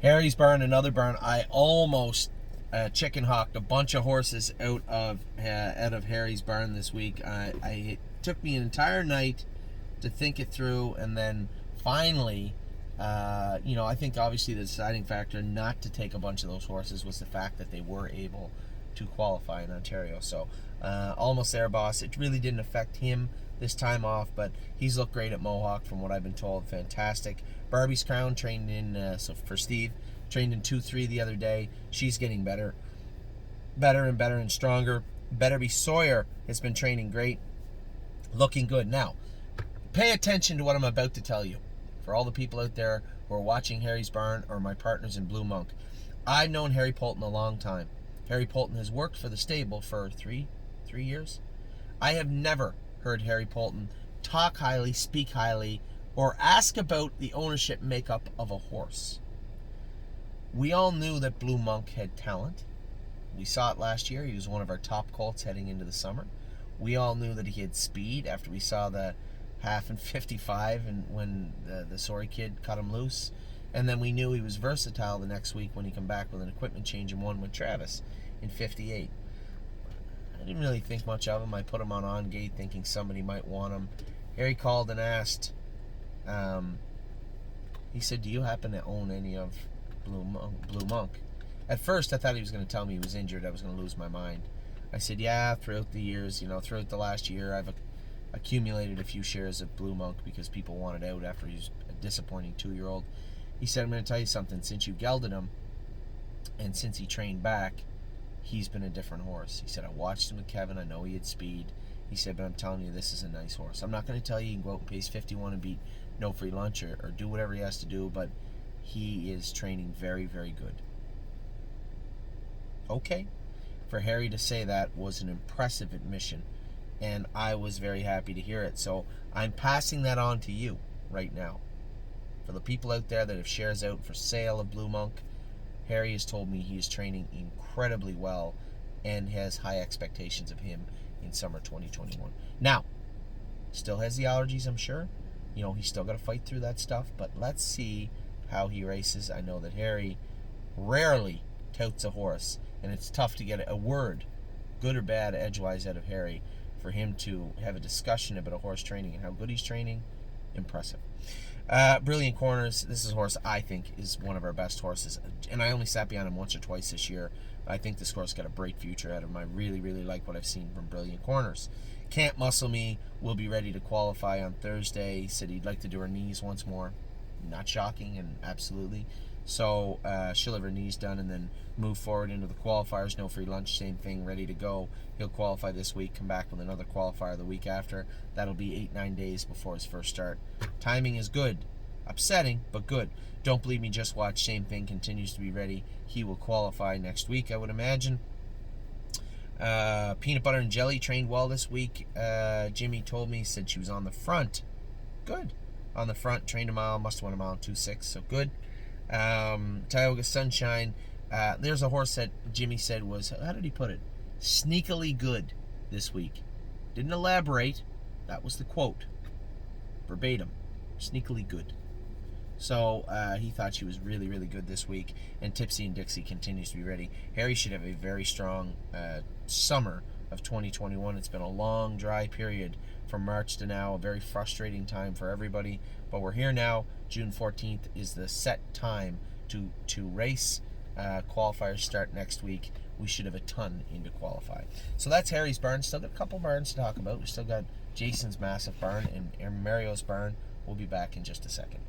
Harry's barn, another barn. I almost chicken hawked a bunch of horses out of Harry's barn this week. It took me an entire night to think it through, and then finally, I think obviously the deciding factor not to take a bunch of those horses was the fact that they were able to qualify in Ontario. So almost there, boss. It really didn't affect him this time off, but he's looked great at Mohawk from what I've been told. Fantastic. Barbie's Crown trained in, so for Steve, trained in 2-3 the other day. She's getting better and better and stronger. Betterby Sawyer has been training great, looking good. Now, pay attention to what I'm about to tell you. For all the people out there who are watching Harry's Barn or my partners in Blue Monk, I've known Harry Poulton a long time. Harry Poulton has worked for the stable for three years. I have never heard Harry Poulton talk highly, speak highly, or ask about the ownership makeup of a horse. We all knew that Blue Monk had talent. We saw it last year. He was one of our top colts heading into the summer. We all knew that he had speed after we saw the half and 55 and when the sorry kid cut him loose. And then we knew he was versatile the next week when he came back with an equipment change and won with Travis in 58. I didn't really think much of him. I put him on gate thinking somebody might want him. Harry called and asked. He said, "Do you happen to own any of Blue Monk?" At first, I thought he was going to tell me he was injured. I was going to lose my mind. I said, "Yeah, throughout the years, throughout the last year, I've accumulated a few shares of Blue Monk because people wanted out after he was a disappointing 2-year-old. He said, "I'm going to tell you something. Since you gelded him and since he trained back, he's been a different horse." He said, "I watched him with Kevin. I know he had speed." He said, "But I'm telling you, this is a nice horse. I'm not going to tell you can go out and pace 51 and beat No Free Lunch or do whatever he has to do, but he is training very, very good." Okay. For Harry to say that was an impressive admission, and I was very happy to hear it. So I'm passing that on to you right now. For the people out there that have shares out for sale of Blue Monk, Harry has told me he is training incredibly well and has high expectations of him in summer 2021. Now, still has the allergies, I'm sure. He's still got to fight through that stuff, but let's see how he races. I know that Harry rarely touts a horse, and it's tough to get a word, good or bad, edgewise out of Harry. For him to have a discussion about a horse training and how good he's training, impressive. Brilliant Corners. This is a horse I think is one of our best horses, and I only sat behind him once or twice this year. I think this horse got a bright future out of him. I really, really like what I've seen from Brilliant Corners. Can't Muscle Me will be ready to qualify on Thursday. He said he'd like to do her knees once more. Not shocking, and absolutely. So she'll have her knees done and then move forward into the qualifiers. No Free Lunch, same thing, ready to go. He'll qualify this week, come back with another qualifier the week after. That'll be 8-9 days before his first start. Timing is good. Upsetting, but good. Don't believe me, just watch. Same thing, continues to be ready. He will qualify next week, I would imagine. Peanut Butter and Jelly trained well this week. Jimmy told me, said she was on the front. Good. On the front, trained a mile, must have won a mile in 2.6, so good. Tioga Sunshine. There's a horse that Jimmy said was, how did he put it? Sneakily good this week. Didn't elaborate. That was the quote. Verbatim. Sneakily good. So he thought she was really, really good this week. And Tipsy and Dixie continues to be ready. Harry should have a very strong summer of 2021. It's been a long, dry period from March to now. A very frustrating time for everybody. But we're here now. June 14th is the set time to race. Qualifiers start next week. We should have a ton in to qualify. So that's Harry's barn. Still got a couple barns to talk about. We still got Jason's massive barn and Mario's barn. We'll be back in just a second.